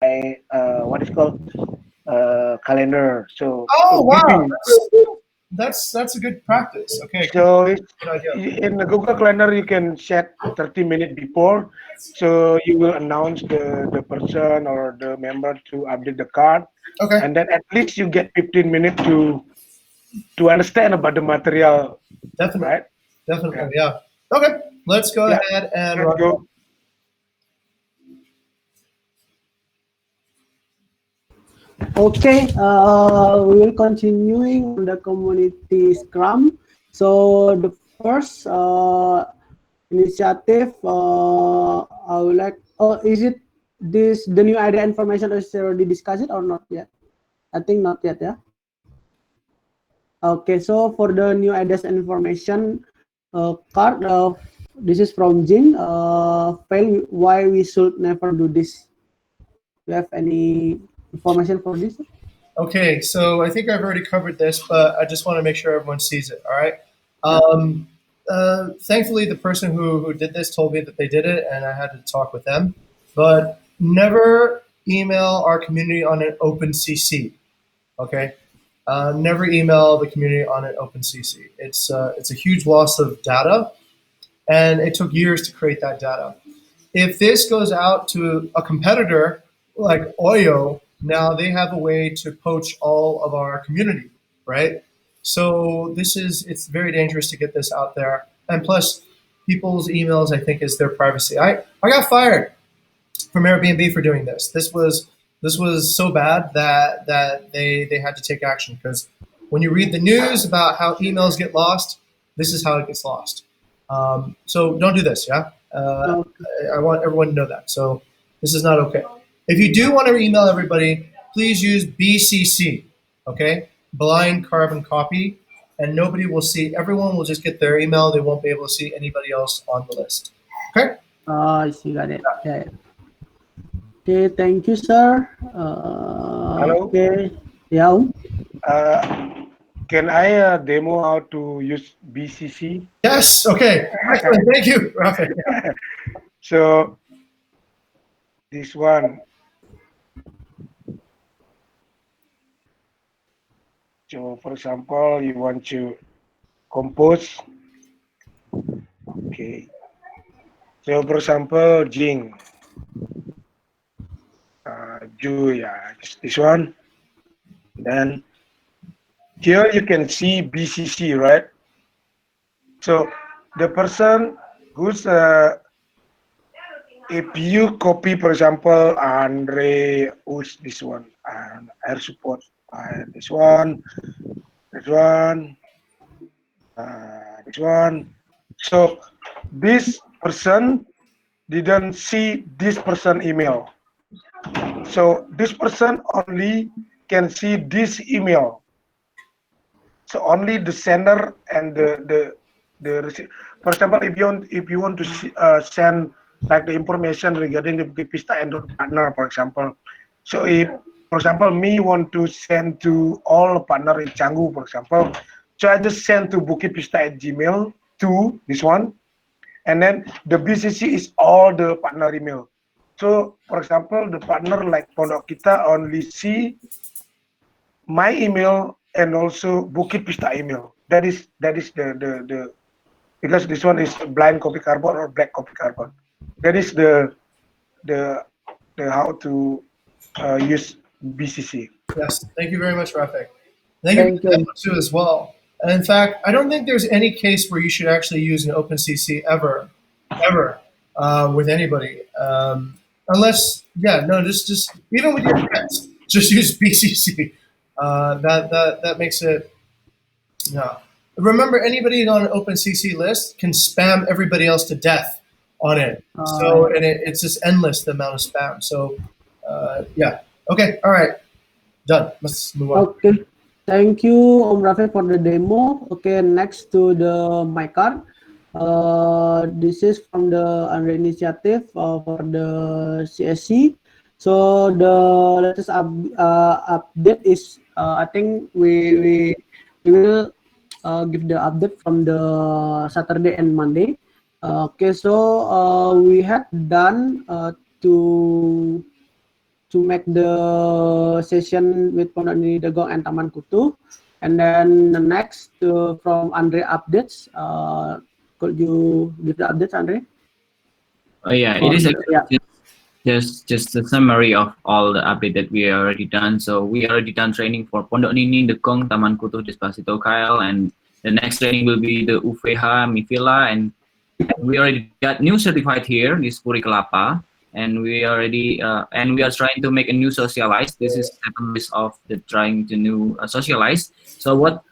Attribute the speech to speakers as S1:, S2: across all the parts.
S1: what is called calendar. So
S2: Oh wow,
S1: busy.
S2: that's a good practice. Okay, good,
S1: So it's,
S2: good idea.
S1: in the Google Calendar, you can set 30 minutes before. So you will announce the person or the member to update the card.
S2: Okay,
S1: And then at least you get 15 minutes to understand about the material,
S2: definitely,
S1: right?
S2: definitely,
S1: Yeah.
S2: yeah. Okay, let's go
S1: Yeah.
S2: ahead and
S1: Let's
S2: run.
S1: go.
S3: Okay, we will continuing on the community Scrum. So the first initiative, I would like. Oh, is it this the new idea information is already discussed it or not yet? I think not yet. Yeah. Okay, so for the new ideas and information card, this is from Jing. Fail, why we should never do this? Do you have any information for this?
S2: Okay, so I think I've already covered this, but I just want to make sure everyone sees it. All right.
S3: Yeah.
S2: Thankfully, the person who did this told me that they did it, and I had to talk with them. But never email our community on an open CC. Okay. Never email the community on an open CC. It's a huge loss of data, and it took years to create that data. If this goes out to a competitor like Oyo, now they have a way to poach all of our community, right? So it's very dangerous to get this out there. And plus, people's emails, I think, is their privacy. I got fired from Airbnb for doing this. This was so bad that they had to take action because when you read the news about how emails get lost, this is how it gets lost. So don't do this, yeah.
S3: Okay.
S2: I want everyone to know that. So this is not okay. If you do want to email everybody, please use BCC, okay? Blind carbon copy, and nobody will see. Everyone will just get their email. They won't be able to see anybody else on the list. Okay.
S3: I see, got it. Yeah, yeah. Okay, thank you, sir.
S1: Hello.
S3: Okay, yeah.
S1: Uh, can I demo how to use BCC?
S2: Yes. Okay. Excellent. Thank you, Rafa.
S1: So this one. So for example, you want to compose. Okay. So for example, Jing, Ju, yeah, just this one. Then here you can see BCC, right? So the person who's if you copy, for example, Andre, who's this one, and air support, this one, this one. So this person didn't see this person email. So this person only can see this email. So only the sender and the receive. For example, if you want to send like the information regarding the Bukit Vista and partner, for example. So if, for example, me want to send to all partner in Canggu, for example, so I just send to Bukit Vista at Gmail to this one, and then the BCC is all the partner email. So, for example, the partner like Pondok Kita only see my email and also Bukit Vista email. That is the because this one is blind copy carbon or black copy carbon. That is the the how to use BCC.
S2: Yes. Thank you very much, Rafa. Thank you for
S3: Thank
S2: the demo
S3: you.
S2: too as well. And in fact, I don't think there's any case where you should actually use an OpenCC ever with anybody, unless yeah, no, just even with your friends, just use BCC. That makes it no. Remember, anybody on an OpenCC list can spam everybody else to death on it. So,
S3: Yeah.
S2: and it's just endless the amount of spam. So, yeah. Okay. All right. Done. Let's move on.
S3: Okay. Thank you, Om Rafi, for the demo. Okay, next to the my card. This is from the under initiative for the CSC. So the latest update is I think we will give the update from the Saturday and Monday. Okay, so we had done to to make the session with Pondok Nini Degong and Taman Kutu. And then the next from Andre updates. Could you give the updates, Andre?
S4: Oh yeah, it
S3: For
S4: is
S3: yeah.
S4: just a summary of all the update that we already done. So we already done training for Pondok Nini, Dekong, Taman Kutu, Despacito, Kyle, and the next training will be the UVH, Mivila, and we already got new certified here, this Puri Kelapa, and we already and we are trying to make a new socialize. This is second list of the trying to new socialize. So what?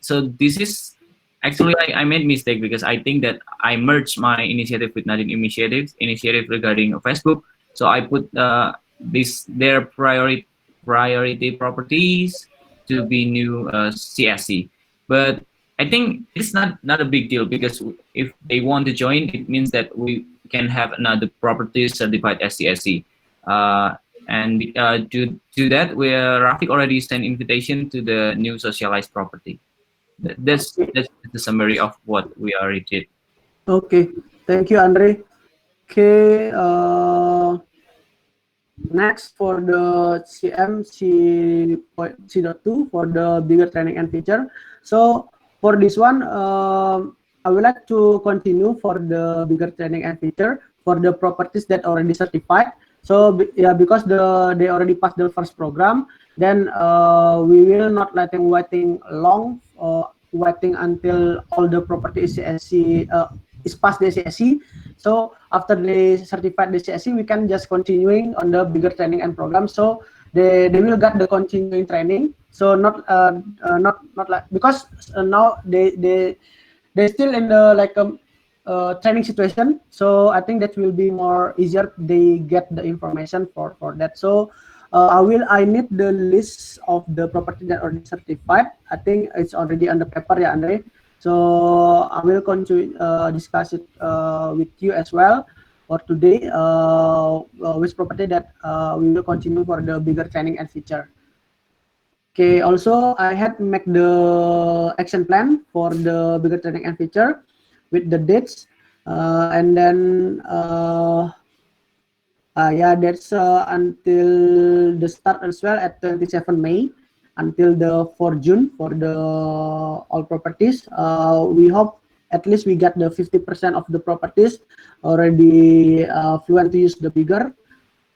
S4: So this is actually I made mistake because I think that I merged my initiative with Nadine initiative regarding Facebook. So I put their priority properties to be new CSC, but I think it's not a big deal because if they want to join, it means that we can have another property certified SCSC. And to that, Rafik already sent invitation to the new socialized property. That's the summary of what we already did.
S3: Okay, thank you, Andre. Okay, next for the C.2 for the bigger training and feature. So for this one, I would like to continue for the bigger training and feature for the properties that already certified. So yeah, because they already passed the first program, then we will not letting waiting long, waiting until all the property is CSC is past the CSC. So after they certified the CSC, we can just continuing on the bigger training and program. So they will get the continuing training. So not like because now they still in the like training situation. So I think that will be more easier. They get the information for that. So I need the list of the property that already certified. I think it's already on the paper, yeah, Andre. So I will continue discuss it with you as well for today. Which property that we will continue for the bigger training and feature. Okay. Also, I had make the action plan for the bigger training and feature with the dates, and then yeah, that's until the start as well at 27 May until the 4 June for the all properties. We hope at least we get the 50% of the properties already fluent to use the bigger.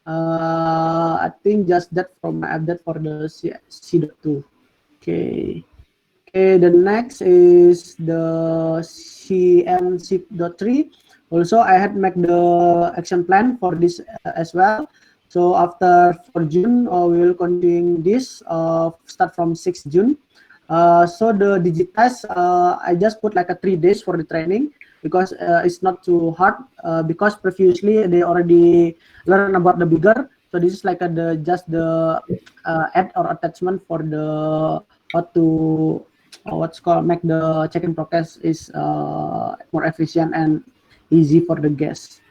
S3: I think just that from my update for the C.2. Okay. Okay, the next is the CMC.3. Also, I had make the action plan for this as well. So after 4 June, we will continue this start from 6 June. So the digitize, I just put like a 3 days for the training because it's not too hard because previously they already learn about the bigger. So this is like just the add or attachment for the how to what's called make the check-in process is more efficient and easy for the guests.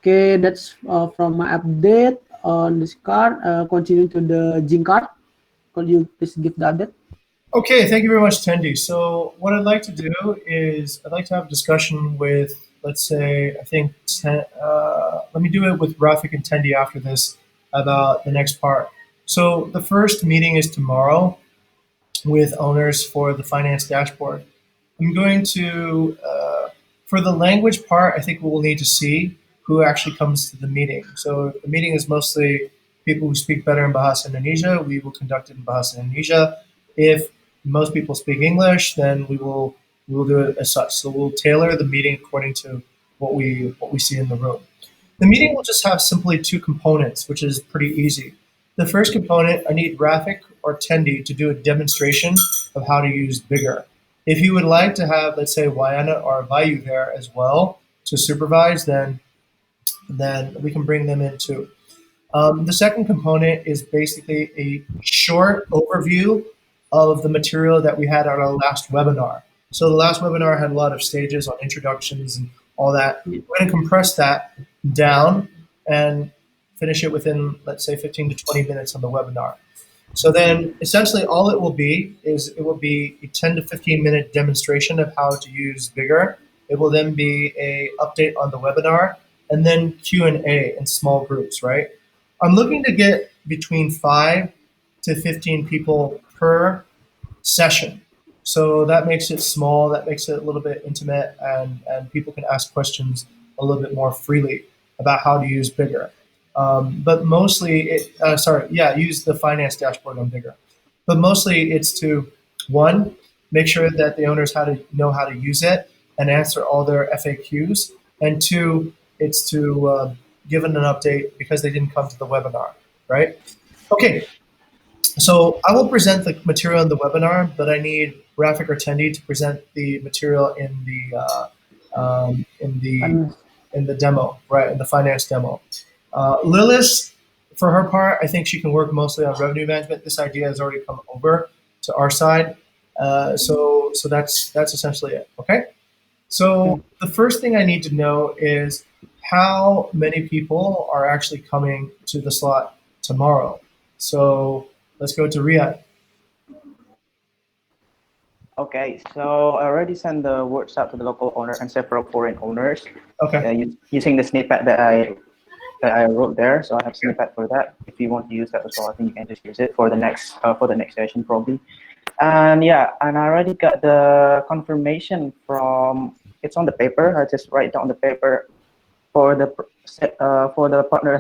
S3: Okay, that's from my update on this card. Continue to the Jing card. Could you please give the update?
S2: Okay, thank you very much, Tendi. So what I'd like to do is I'd like to have a discussion with, let's say, I think, let me do it with Rafik and Tendi after this about the next part. So the first meeting is tomorrow with owners for the finance dashboard. I'm going to, for the language part, I think we'll need to see who actually comes to the meeting. So if the meeting is mostly people who speak better in Bahasa Indonesia, we will conduct it in Bahasa Indonesia. If most people speak English, then we will do it as such. So we'll tailor the meeting according to what we see in the room. The meeting will just have simply two components, which is pretty easy. The first component, I need Rafik or Tendi to do a demonstration of how to use BiGRR. If you would like to have, let's say, Wayana or Vayu there as well to supervise, then we can bring them in too. The second component is basically a short overview of the material that we had on our last webinar. So the last webinar had a lot of stages on introductions and all that. We're going to compress that down and finish it within, let's say, 15 to 20 minutes on the webinar. So then essentially all it will be is it will be a 10 to 15 minute demonstration of how to use BiGRR. It will then be a update on the webinar and then Q&A in small groups, right? I'm looking to get between 5 to 15 people per session. So that makes it small, that makes it a little bit intimate, and people can ask questions a little bit more freely about how to use BiGRR. But mostly, use the finance dashboard on BiGRR. But mostly it's to, one, make sure that the owners know how to use it and answer all their FAQs. And two, it's to give them an update because they didn't come to the webinar, right? Okay, so I will present the material in the webinar, but I need Rafik or Tendi to present the material in the demo, right, in the finance demo. Lilith, for her part, I think she can work mostly on revenue management. This idea has already come over to our side, so that's essentially it. Okay. So the first thing I need to know is how many people are actually coming to the slot tomorrow. So let's go to Riyadh.
S5: Okay, so I already sent the words out to the local owner and several foreign owners
S2: Okay.
S5: using the snippet that I wrote there. So I have snippet for that. If you want to use that as well, I think you can just use it for the next session probably. And yeah, and I already got the confirmation from, it's on the paper. I just write down the paper for the partner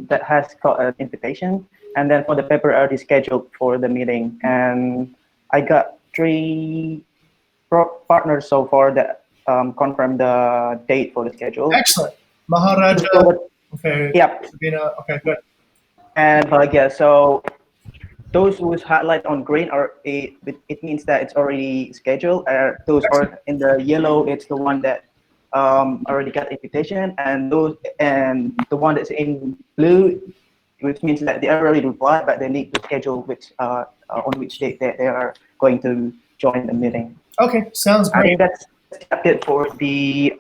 S5: that has got an invitation, and then for the paper already scheduled for the meeting. And I got 3 partners so far that confirmed the date for the schedule.
S2: Excellent. Maharaja. Okay.
S5: Yep.
S2: Sabina. Okay, good.
S5: And yeah, so those who's highlight on green it means that it's already scheduled. Those are in the yellow, it's the one that already got invitation, and the one that's in blue, which means that they already replied, but they need to schedule on which date they are going to join the meeting.
S2: Okay, sounds
S5: I
S2: great.
S5: think that's it for the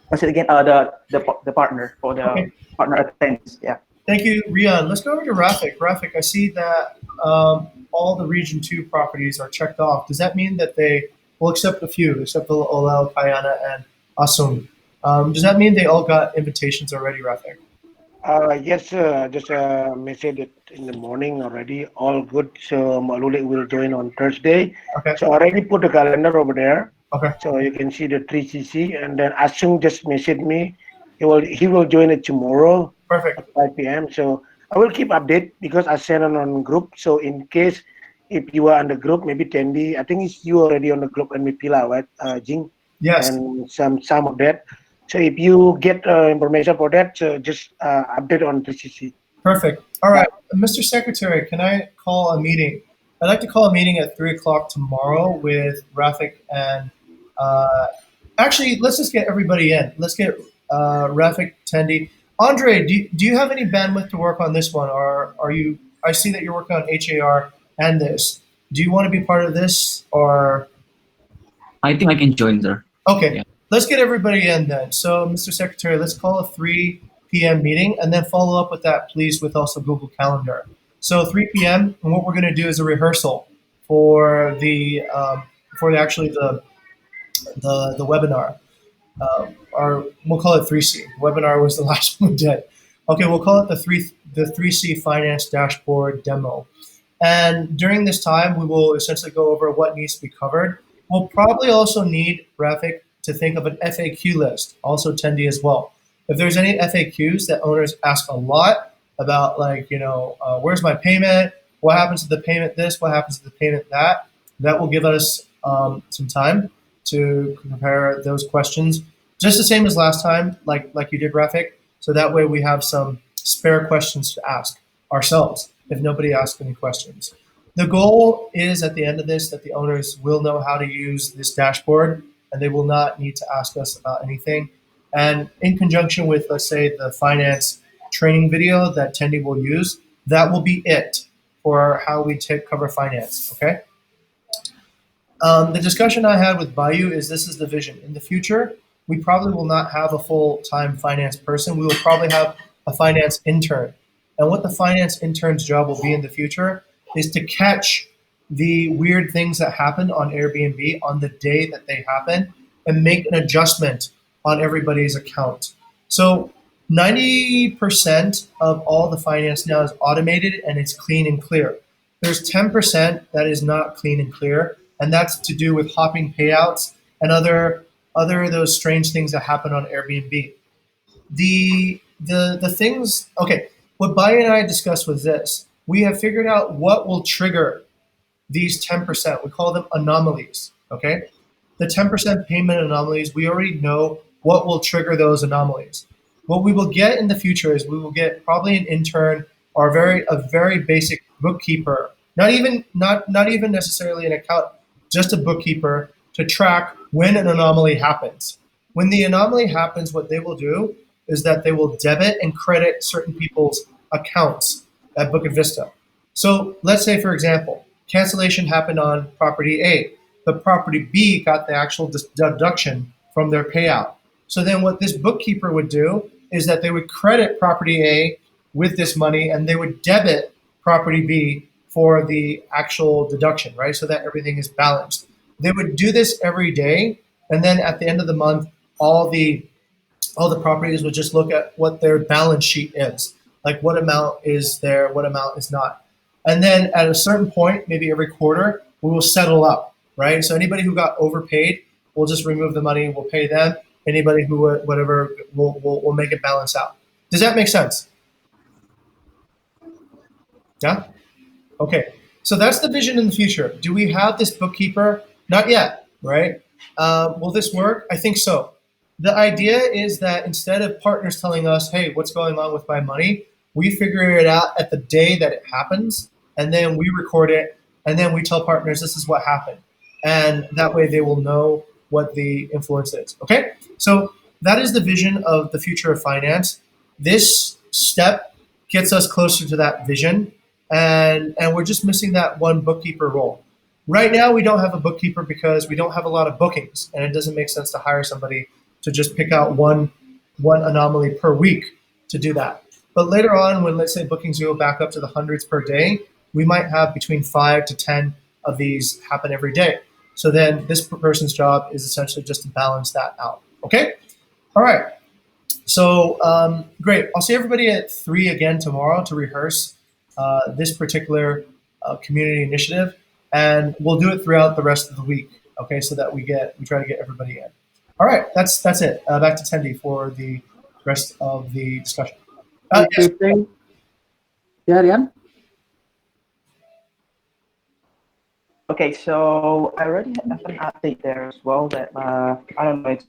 S5: what's it again? The partner for the partner attendees. Yeah.
S2: Thank you, Rian. Let's go over to Rafik. Rafik, I see that all the Region 2 properties are checked off. Does that mean that they, well, except a few, except Olel, Kayana, and Asung. Does that mean they all got invitations already, Rafik?
S1: Yes, just messaged it in the morning already. All good. So Maluli will join on Thursday.
S2: Okay.
S1: So I already put the calendar over there.
S2: Okay.
S1: So you can see the 3CC, and then Asung just messaged me. He will join it tomorrow.
S2: Perfect.
S1: At 5 p.m. So I will keep update because I sent it on group. So in case if you are on the group, maybe Tendi, I think it's you already on the group, and Mipila, right? Jing.
S2: Yes.
S1: And some of that. So if you get information for that, just update on 3CC.
S2: Perfect. All right, Mr. Secretary, can I call a meeting? I'd like to call a meeting at 3 o'clock tomorrow with Rafik and actually, let's just get everybody in. Let's get Rafik, Tendi. Andre, do you have any bandwidth to work on this one, or are you? I see that you're working on HAR and this. Do you want to be part of this, or?
S4: I think I can join there.
S2: Okay,
S4: Yeah.
S2: Let's get everybody in then. So, Mr. Secretary, let's call a 3 p.m. meeting and then follow up with that, please, with also Google Calendar. So 3 p.m. and what we're going to do is a rehearsal for the webinar. Or we'll call it 3C. Webinar was the last one we did. Okay, we'll call it the 3C Finance Dashboard Demo. And during this time, we will essentially go over what needs to be covered. We'll probably also need Rafik to think of an FAQ list, also Tendi as well. If there's any FAQs that owners ask a lot about, like, where's my payment? What happens to the payment this? What happens to the payment that? That will give us some time to compare those questions, just the same as last time, like you did, Rafik. So that way we have some spare questions to ask ourselves if nobody asks any questions. The goal is at the end of this that the owners will know how to use this dashboard and they will not need to ask us about anything. And in conjunction with, let's say, the finance training video that Tendi will use, that will be it for how we cover finance, okay? The discussion I had with Bayu is this is the vision. In the future, we probably will not have a full-time finance person. We will probably have a finance intern. And what the finance intern's job will be in the future is to catch the weird things that happen on Airbnb on the day that they happen and make an adjustment on everybody's account. So 90% of all the finance now is automated and it's clean and clear. There's 10% that is not clean and clear, and that's to do with hopping payouts and other of those strange things that happen on Airbnb. The things, okay, what Bai and I discussed was this. We have figured out what will trigger these 10%. We call them anomalies, okay? The 10% payment anomalies, we already know what will trigger those anomalies. What we will get in the future is we will get probably an intern or a very basic bookkeeper, not even necessarily an account, just a bookkeeper to track when an anomaly happens. When the anomaly happens, what they will do is that they will debit and credit certain people's accounts at Bukit Vista. So let's say, for example, cancellation happened on property A, but property B got the actual deduction from their payout. So then what this bookkeeper would do is that they would credit property A with this money and they would debit property B for the actual deduction, right? So that everything is balanced. They would do this every day, and then at the end of the month, all the properties would just look at what their balance sheet is, like what amount is there, what amount is not. And then at a certain point, maybe every quarter, we will settle up, right? So anybody who got overpaid, we'll just remove the money, we'll pay them. Anybody who, whatever, we'll make it balance out. Does that make sense? Yeah? Okay. So that's the vision in the future. Do we have this bookkeeper? Not yet, right? Will this work? I think so. The idea is that instead of partners telling us, hey, what's going on with my money, we figure it out at the day that it happens, and then we record it, and then we tell partners this is what happened. And that way they will know what the influence is. Okay? So that is the vision of the future of finance. This step gets us closer to that vision, and we're just missing that one bookkeeper role. Right now, we don't have a bookkeeper because we don't have a lot of bookings, and it doesn't make sense to hire somebody to just pick out one anomaly per week to do that. But later on, when let's say bookings go back up to the hundreds per day, we might have between 5 to 10 of these happen every day. So then this person's job is essentially just to balance that out. Okay? All right. So great. I'll see everybody at 3 again tomorrow to rehearse this particular community initiative, and we'll do it throughout the rest of the week. Okay, so that we try to get everybody in. All right, that's it. Back to Tendi for the rest of the discussion. Yes.
S3: Yeah, Rian.
S5: Okay, so I already have an update there as well that I don't know if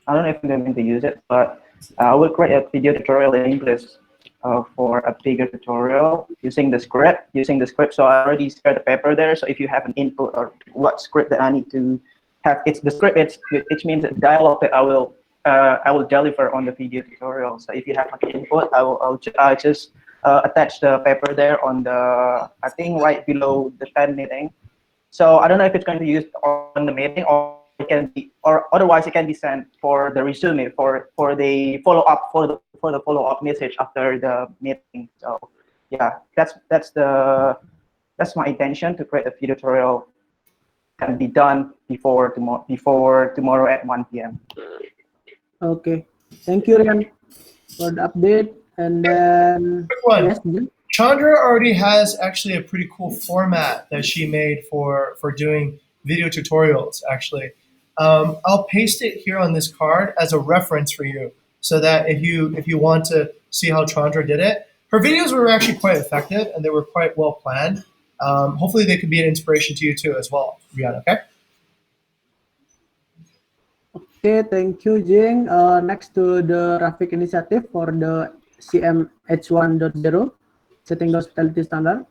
S5: I'm going to use it, but I will create a video tutorial in English for a bigger tutorial using the script. So I already shared the paper there. So if you have an input or what script that I need to have, it's the script. It means the dialogue that I will deliver on the video tutorial. So if you have an input, I'll just attach the paper there on the, I think right below the 10 meeting. So I don't know if it's going to be used on the meeting, or otherwise it can be sent for the resume for the follow up for the follow up message after the meeting. So yeah, that's my intention to create a video tutorial can be done before tomorrow at 1 p.m.
S3: Okay, thank you, Rian, for the update. And then
S2: Quick one.
S3: yes, Jing?
S2: Chandra already has actually a pretty cool format that she made for doing video tutorials, actually. I'll paste it here on this card as a reference for you, so that if you want to see how Chandra did it, her videos were actually quite effective and they were quite well planned. Hopefully they could be an inspiration to you too as well, Rian, okay?
S3: Okay, thank you, Jing. Next to the Rafik initiative for the CMH 1.0, setting the hospitality standard.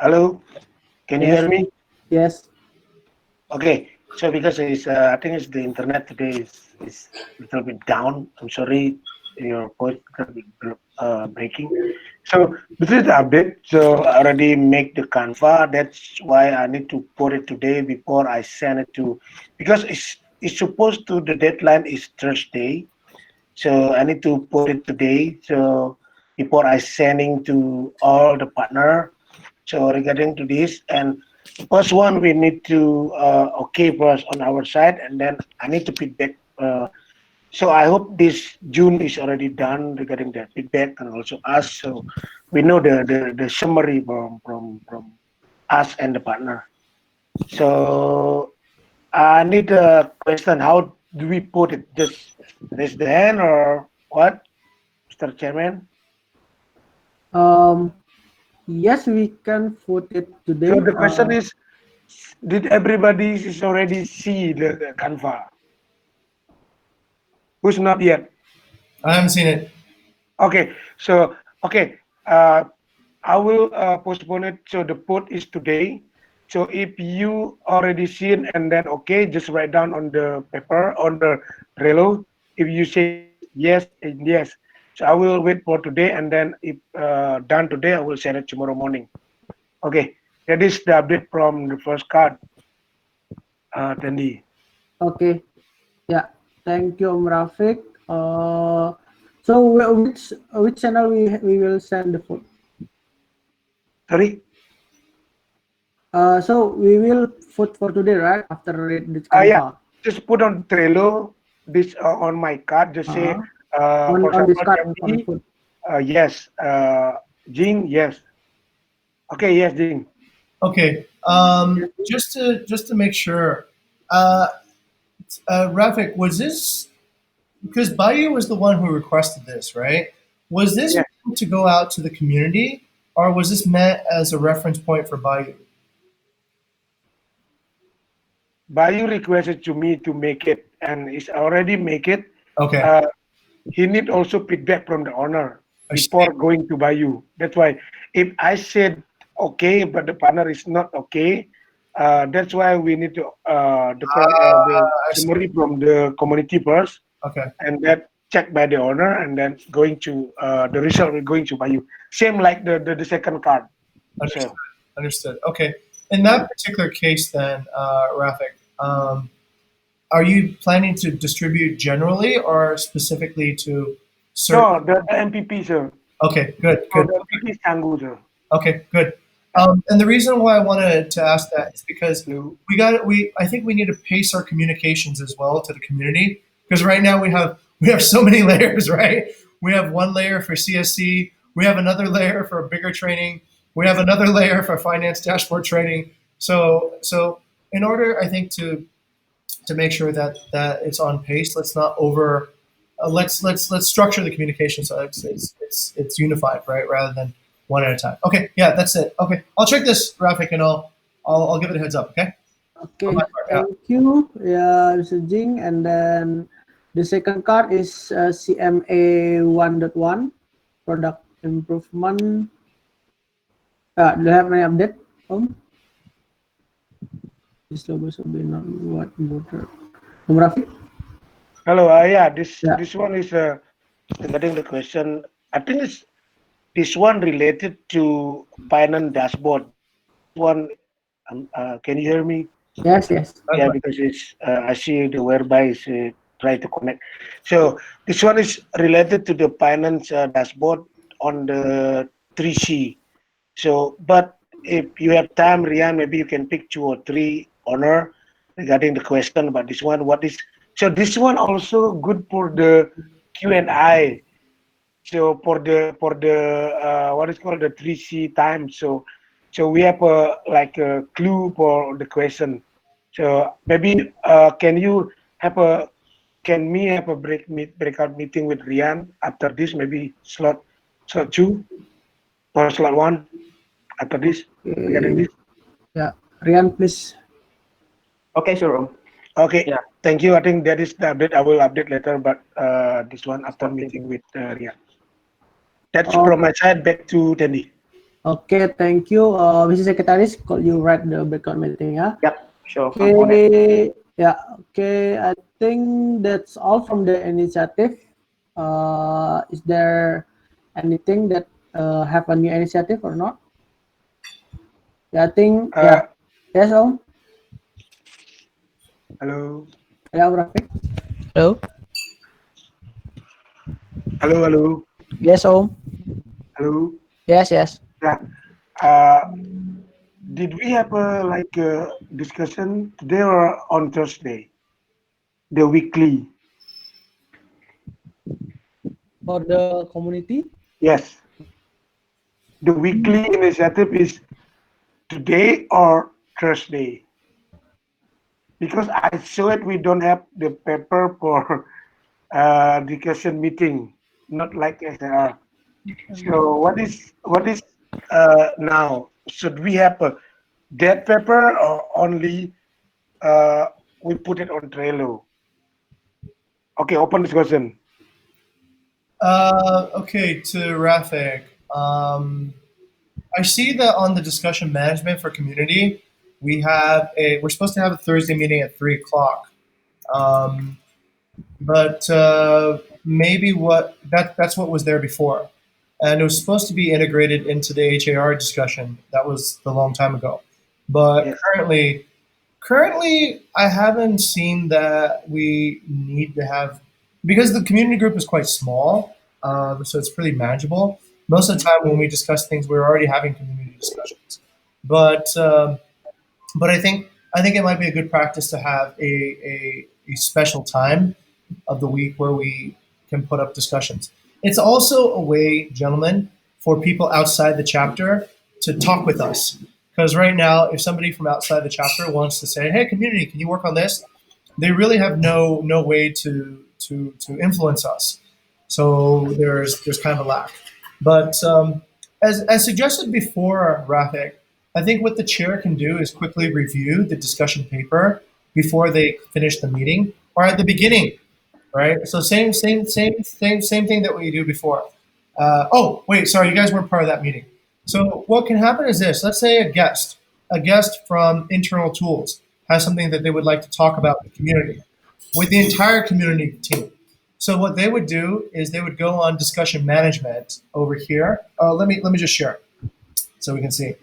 S1: Hello, can you
S3: Yes.
S1: hear me?
S3: Yes.
S1: Okay, so because I think it's the internet today is a little bit down. I'm sorry, your voice is breaking. So this is the update. So I already make the Canva. That's why I need to put it today before I send it to, because it's supposed to, the deadline is Thursday. So I need to put it today. So before I sending to all the partner. So regarding to this, and first one we need to okay first on our side, and then I need to feedback So I hope this June is already done regarding the feedback and also us. So we know the summary from us and the partner. So I need a question. How do we put it? Just raise the hand or what, Mr. Chairman?
S3: Um, yes, we can vote it
S1: So
S3: today.
S1: the question is, did everybody is already see the Canva? Who's not yet?
S2: I haven't seen it.
S1: Okay, so okay, uh, I will postpone it. So the vote is today. So if you already seen and then okay, just write down on the paper on the Trello. If you say yes, yes, and yes. So I will wait for today, and then if done today, I will send it tomorrow morning. Okay, that is the update from the first card, Tandy.
S3: Okay. Yeah. Thank you, Rafiq. So which channel we will send the vote?
S1: Sorry.
S3: So we will vote for today, right? After read this
S1: Yeah,
S3: Canva.
S1: just put on Trello this on my card. Just say,
S3: Uh,
S1: for
S3: on this
S1: example,
S3: card for the
S1: Tandy,
S3: vote.
S1: yes. Jing, yes. Okay, yes, Jing.
S2: Okay. Just to make sure, uh, Rafik, was this because Bayou was the one who requested this, right? Was this
S1: Yes.
S2: meant to go out to the community, or was this meant as a reference point for Bayou?
S1: Bayu requested to me to make it, and he's already make it.
S2: Okay,
S1: Uh, he need also feedback from the owner
S2: I see.
S1: before going to Bayu. That's why if I said okay, but the partner is not okay, that's why we need to the
S2: I see.
S1: summary from the community first,
S2: Okay,
S1: and that checked by the owner, and then going to the result will going to Bayu. Same like the second card.
S2: understood.
S1: So
S2: Understood. Okay. In that particular case, then, Rafik, are you planning to distribute generally or specifically to certain?
S1: no, the MPP, sir.
S2: Okay, good,
S1: No,
S2: good.
S1: the MPP is Tangguh, sir.
S2: Okay, good.
S1: Yeah.
S2: And the reason why I wanted to ask that is because
S1: No.
S2: I think we need to pace our communications as well to the community because right now we have so many layers, right? We have one layer for CSC, we have another layer for bigger training, we have another layer for finance dashboard training. So in order, I think to make sure that it's on pace, let's not over. Let's structure the communication so it's unified, right? Rather than one at a time. Okay, yeah, that's it. Okay, I'll check this graphic and I'll give it a heads up. Okay. On
S3: Okay.
S2: my part, yeah.
S3: Thank you, yeah, Mr. Jing. And then the second card is CMA 1.1 product improvement. Do you have any update, This logo should be not what voter. Rafiq?
S1: Hello. Yeah, this
S3: Yeah.
S1: this one is regarding the question. I think it's this one related to finance dashboard. This one, can you hear me?
S3: Yes. Yes.
S2: That's
S1: Yeah,
S2: my
S1: because it's I see the whereby is try to connect. So this one is related to the finance dashboard on the 3C. So, but if you have time, Rian, maybe you can pick two or three honor regarding the question about this one. What is so? This one also good for the Q and I. So for the what is called the 3C time. So we have a like a clue for the question. So maybe can you have a can me have a breakout meeting with Rian after this? Maybe slot two or slot one after this regarding
S3: Okay.
S1: this.
S3: Yeah. Rian, please.
S5: Okay, sure.
S1: Okay,
S5: Yeah,
S1: thank you. I think that is the update. I will update later, but this one after
S5: slot two.
S1: meeting with Rian. That's
S3: Oh,
S1: from my side. Back to Tandy.
S3: okay. Thank you. Mr. Secretaris, call you write the breakout meeting, yeah?
S5: Yep, sure. I'm on it.
S3: Okay. Yeah. Okay. I think that's all from the initiative. Is there anything that have a new initiative or not? Yeah, I think, yeah.
S1: Uh,
S3: Yes, Om.
S1: Hello,
S3: Yeah, Rafiq.
S6: Hello?
S1: hello.
S6: Yes, Om.
S1: Hello.
S6: Yes, yes.
S1: Yeah. Uh, did we have a like a discussion today or on Thursday? The weekly.
S3: for the community?
S1: Yes. The weekly initiative is today or Thursday. Because I saw it, we don't have the paper for discussion meeting, not like SR. So what is now? Should we have a dead paper or only uh, we put it on Trello? Okay, open discussion.
S2: Okay, to Rafik. I see that on the discussion management for community, we're supposed to have a Thursday meeting at 3 o'clock. Um, but maybe that's what was there before, and it was supposed to be integrated into the HAR discussion. That was a long time ago, but
S1: Yes.
S2: currently I haven't seen that we need to have, because the community group is quite small, so it's pretty manageable. Most of the time when we discuss things, we're already having community discussions, but I think it might be a good practice to have a special time of the week where we can put up discussions. It's also a way, gentlemen, for people outside the chapter to talk with us. Because right now, if somebody from outside the chapter wants to say, "Hey, community, can you work on this?" they really have no way to influence us. So there's kind of a lack. But as suggested before, Rafik, I think what the chair can do is quickly review the discussion paper before they finish the meeting or at the beginning, right? So same thing that we do before. Oh, wait, sorry, you guys weren't part of that meeting. So what can happen is this: let's say a guest from internal tools has something that they would like to talk about with the community, with the entire community team. So what they would do is they would go on discussion management over here. Let me just share it so we can see.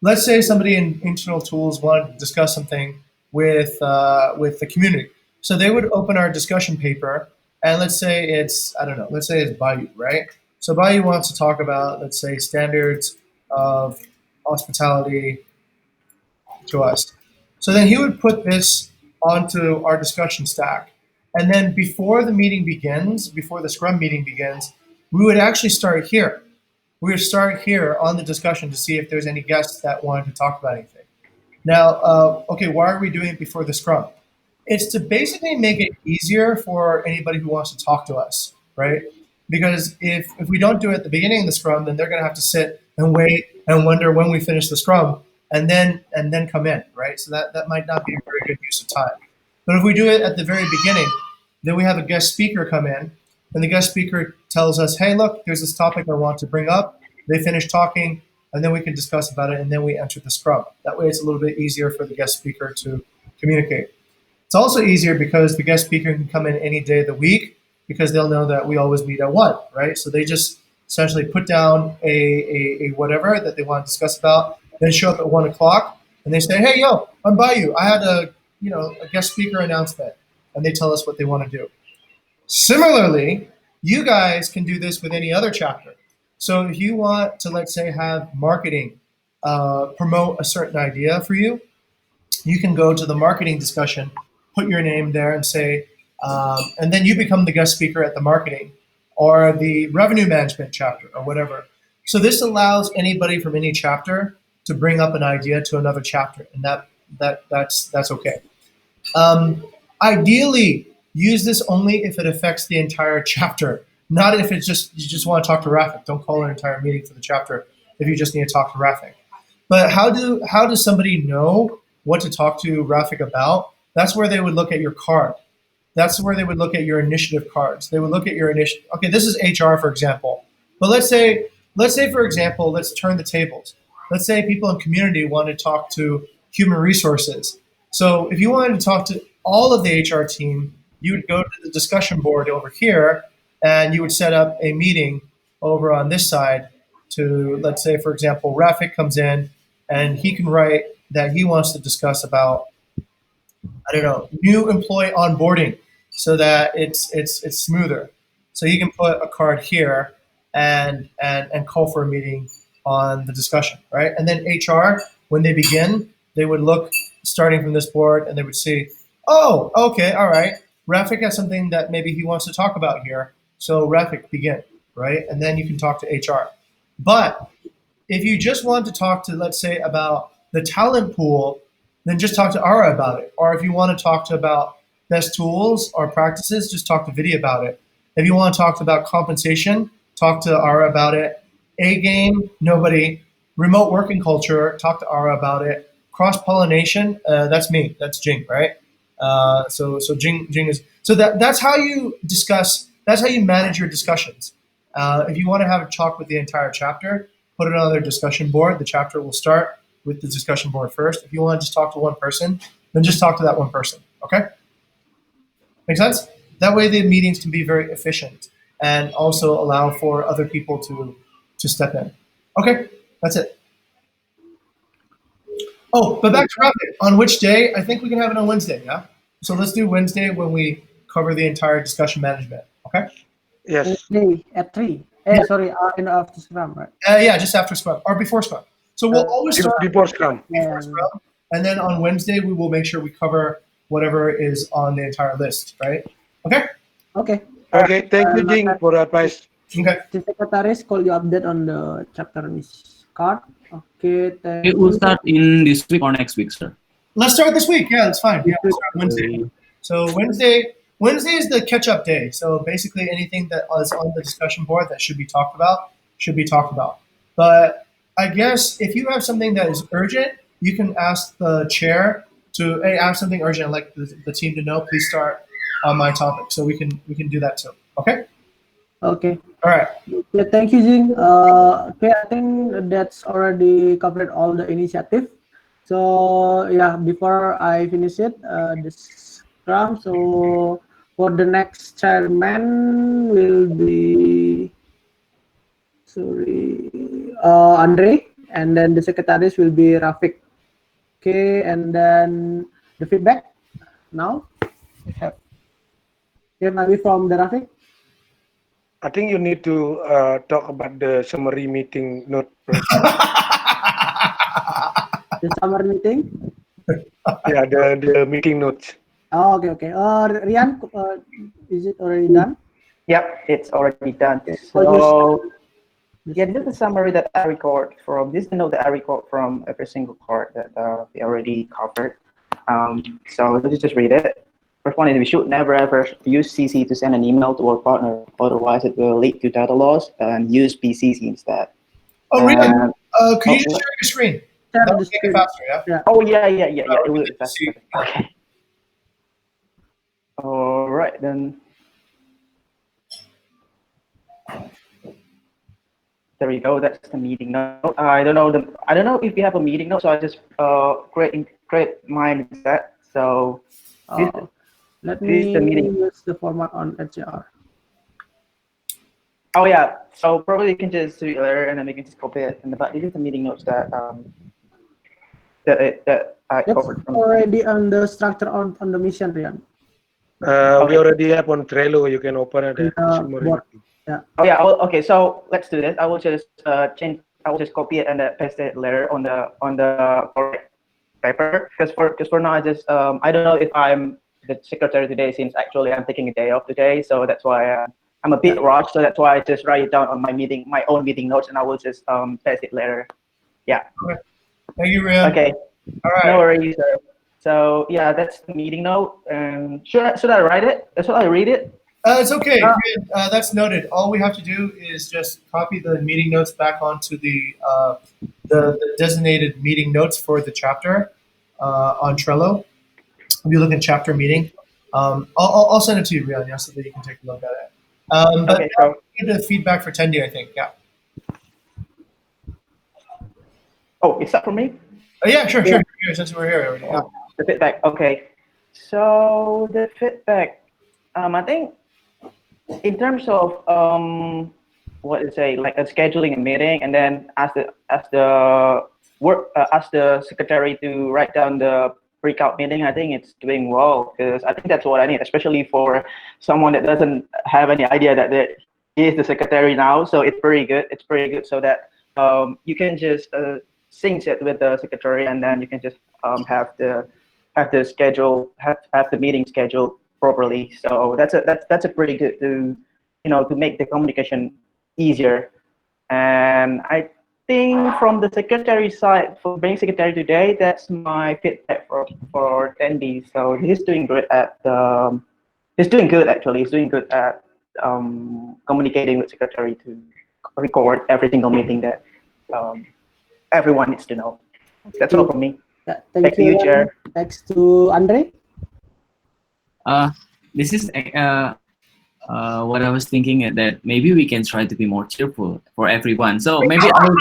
S2: Let's say somebody in internal tools wanted to discuss something with the community. So they would open our discussion paper, and let's say it's, I don't know, let's say it's Bayou, right? So Bayou wants to talk about, let's say, standards of hospitality to us. So then he would put this onto our discussion stack. And then before the meeting begins, before the Scrum meeting begins, we would actually start here. We would start here on the discussion to see if there's any guests that wanted to talk about anything. Now, okay, why are we doing it before the Scrum? It's to basically make it easier for anybody who wants to talk to us, right? Because if we don't do it at the beginning of the Scrum, then they're going to have to sit and wait and wonder when we finish the Scrum, and then come in, right? So that might not be a very good use of time. But if we do it at the very beginning, then we have a guest speaker come in, and the guest speaker tells us, "Hey, look, there's this topic I want to bring up." They finish talking, and then we can discuss about it, and then we enter the Scrum. That way, it's a little bit easier for the guest speaker to communicate. It's also easier because the guest speaker can come in any day of the week because they'll know that we always meet at 1, right? So they just essentially put down a whatever that they want to discuss about, then show up at 1 o'clock, and they say, "Hey, yo, I'm by you. I had a guest speaker announcement," and they tell us what they want to do. Similarly, you guys can do this with any other chapter. So if you want to, let's say, have marketing promote a certain idea for you, you can go to the marketing discussion, put your name there, and say, and then you become the guest speaker at the marketing or the revenue management chapter or whatever. So this allows anybody from any chapter to bring up an idea to another chapter, and that's okay. Um, Ideally, use this only if it affects the entire chapter, not if it's just you just want to talk to Rafik. Don't call an entire meeting for the chapter if you just need to talk to Rafik. But how does somebody know what to talk to Rafik about? That's where they would look at your card. That's where they would look at your initiative cards. They would look at your initiative. Okay, this is HR, for example. But let's say for example, let's turn the tables. Let's say people in community want to talk to human resources. So if you wanted to talk to all of the HR team, you would go to the discussion board over here, and you would set up a meeting over on this side to, let's say, for example, Rafik comes in and he can write that he wants to discuss about, I don't know, new employee onboarding so that it's smoother. So you can put a card here and call for a meeting on the discussion, right? And then HR, when they begin, they would look starting from this board and they would see, oh, okay, all right. Rafik has something that maybe he wants to talk about here. So Rafik, begin, right? And then you can talk to HR. But if you just want to talk to, let's say, about the talent pool, then just talk to Ara about it. Or if you want to talk to about best tools or practices, just talk to Vidya about it. If you want to talk about compensation, talk to Ara about it. A game, nobody. Remote working culture, talk to Ara about it. Cross pollination, that's me. That's Jing, right? So Jing is so that's how you discuss. That's how you manage your discussions. If you want to have a talk with the entire chapter, put it on their discussion board. The chapter will start with the discussion board first. If you want to just talk to one person, then just talk to that one person. Okay? Make sense? That way the meetings can be very efficient and also allow for other people to step in. Okay, that's it. Oh, but back to Rapid. On which day? I think we can have it on Wednesday, yeah? So let's do Wednesday when we cover the entire discussion management. Okay?
S1: Yes.
S3: Wednesday at 3.
S2: Yeah.
S3: Sorry, in after Scrum, right?
S2: Yeah, just after Scrum or before Scrum. So we'll always start
S1: Before Scrum.
S2: before Scrum, and then on Wednesday we will make sure we cover whatever is on the entire list, right? Okay?
S3: Okay.
S1: Okay, thank you, Jing, for the advice.
S2: Okay.
S3: The secretaries call you update on the chapter miss card. Okay, thank
S4: It will
S3: you.
S4: start in this week or next week, sir.
S2: Let's start this week. Yeah, that's fine. Yeah, we'll start Wednesday. So Wednesday is the catch-up day. So basically, anything that is on the discussion board that should be talked about should be talked about. But I guess if you have something that is urgent, you can ask the chair to, hey, I have something urgent. I'd like the team to know. Please start on my topic. So we can do that too. Okay.
S3: Okay.
S2: All right.
S3: Yeah, thank you, Jing. Okay, I think that's already covered all the initiative. So yeah, before I finish it, the Scrum. So for the next chairman will be Andre, and then the secretaries will be Rafik. Okay, and then the feedback now. Here maybe from the Rafik.
S1: I think you need to talk about the summary meeting note first.
S3: The summer meeting.
S1: Yeah, the meeting notes.
S3: Oh, okay. Rian, is it already done?
S5: Yep, it's already done.
S3: Okay.
S5: So yeah, this is the summary that I record from. This is the note that I record from every single part that we already covered. So let's just read it. First one is we should never ever use CC to send an email to our partner, otherwise it will lead to data loss, and use BCC instead.
S2: Oh, Rian, could you
S5: oh,
S2: just share your screen?
S3: Share
S2: That
S3: the
S2: will make it
S3: screen.
S2: faster, yeah?
S3: Yeah.
S5: Oh yeah, it
S2: would
S5: will
S2: be
S5: be
S2: good to see.
S5: faster. Okay. All right then. There we go. That's the meeting note. I don't know if you have a meeting note, so I just create mine instead. So
S3: Let
S5: this is
S3: me
S5: the meeting.
S3: use the format on HR.
S5: Oh yeah. So probably you can just do it later, and then we can just copy it. And but this is the meeting notes that that I
S3: That's
S5: covered from.
S3: already on the structure on the mission, Rian.
S1: We already have on Trello. You can open it. Summary
S3: Board.
S1: meeting.
S3: Yeah.
S5: Oh yeah. Okay. So let's do this. I will just change. I will just copy it and paste it later on the correct paper. Because for now, I just I don't know if I'm the secretary today, since actually I'm taking a day off today. So that's why I'm a bit rushed. So that's why I just write it down on my own meeting notes, and I will just paste it later. Yeah.
S2: Okay. Thank you, Rian.
S5: Okay.
S2: All right.
S5: No worries. So yeah, that's the meeting note. Should I write it? Should I read it?
S2: It's okay. Rian, that's noted. All we have to do is just copy the meeting notes back onto the designated meeting notes for the chapter on Trello. If you look at chapter meeting, I'll send it to you, Rian, yeah, so that you can take a look at it. But
S5: Okay,
S2: now
S5: so
S2: we get the feedback for Tendi, I think. Yeah.
S5: oh, is that for me?
S2: Yeah, sure. Since we're here already. Yeah.
S5: Oh, the feedback. Okay. So the feedback, I think in terms of what to say, like scheduling a meeting and then ask the secretary to write down the breakout meeting, I think it's doing well, because I think that's what I need, especially for someone that doesn't have any idea that he is the secretary now. So it's pretty good. It's pretty good, so that you can just sync it with the secretary, and then you can just have the meeting scheduled properly. So that's a pretty good to make the communication easier. And I think from the secretary side, for being secretary today, that's my feedback for attendees. So he's doing great at he's doing good actually. He's doing good at communicating with secretary to record every single meeting that everyone needs to know. That's all from me.
S3: Yeah,
S5: Back to you, Chair.
S3: Next to Andre.
S4: This is what I was thinking that maybe we can try to be more cheerful for everyone. So maybe I will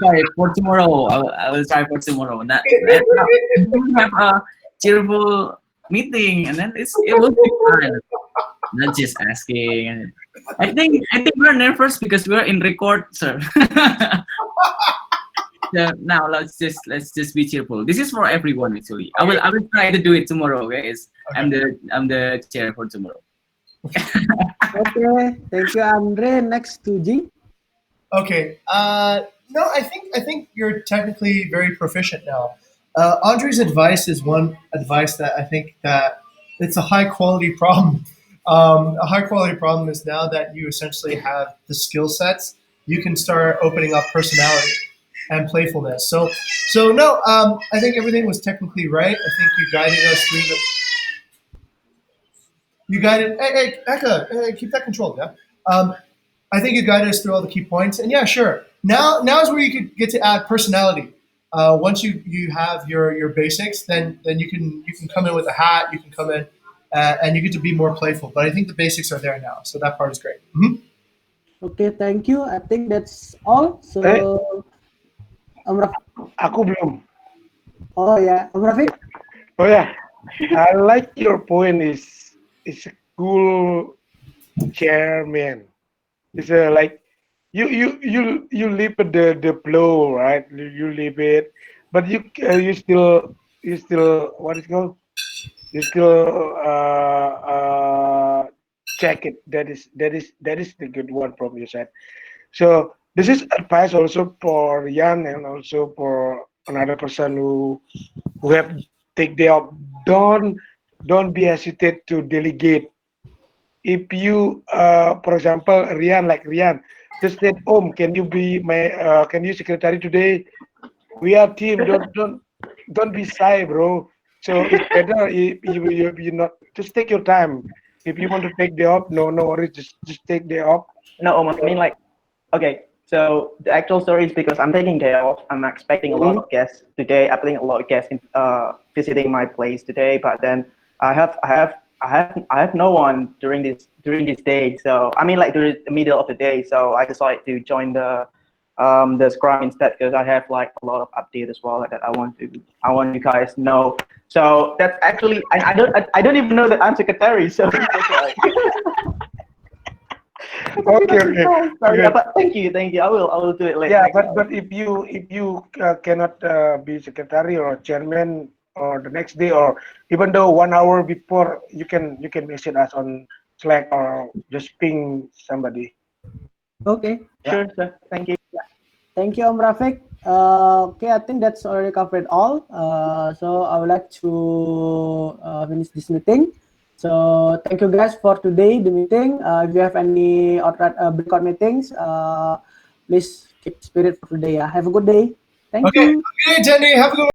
S4: try it for tomorrow. I will try for tomorrow. We have a cheerful meeting, and then it will be fun. Not just asking. I think we're nervous because we're in record, sir. So now let's just be cheerful. This is for everyone actually. I will try to do it tomorrow, guys. Okay. I'm the chair for tomorrow.
S3: Okay, thank you, Andre. Next to Jing.
S2: Okay. No, I think you're technically very proficient now. Andre's advice is one advice that I think that it's a high quality problem. A high quality problem is now that you essentially have the skill sets, you can start opening up personality and playfulness. So no, I think everything was technically right. I think you guided us through the. You guided. Hey, Eka, keep that controlled, yeah. I think you guided us through all the key points, and yeah, sure. Now is where you could get to add personality. Once you have your basics, then you can come in with a hat. You can come in, and you get to be more playful. But I think the basics are there now, so that part is great. Mm-hmm.
S3: Okay, thank you. I think that's all. So,
S1: Aku belum.
S3: Oh yeah, Rafiq.
S1: Oh yeah, I like your point. Is a cool chairman. It's like you leave the flow, right? You leave it, but you still what is it called? You still check it. That is the good one from your side. So this is advice also for Yan and also for another person who have take day off. Don't be hesitate to delegate. If you, for example, Rian, just said, can you be my, can you secretary today? We are team. Don't be shy, bro. So it's better if you not just take your time. If you want to take day off, no worries. Just take day off.
S5: No, almost. I mean, like, okay. So the actual story is because I'm taking day off. I'm expecting a lot of guests today. I'm getting a lot of guests visiting my place today. But then I have no one during this day. So I mean, like during the middle of the day. So I decided to join the Scrum instead because I have like a lot of updates as well that I want you guys know. So that's actually I don't even know that I'm secretary. So
S1: Okay.
S5: sorry, but thank you. I will do it later.
S1: Yeah, but if you cannot be secretary or chairman or the next day or even though 1 hour before, you can message us on Slack or just ping somebody.
S3: Okay.
S5: Sure, sir. Thank you.
S3: Thank you, Rafiq. Okay, I think that's already covered all. So I would like to finish this meeting. So thank you guys for today, the meeting. If you have any breakout meetings, please keep spirit for today. Have a good day. Thank you.
S2: Okay, Jenny, have a good one.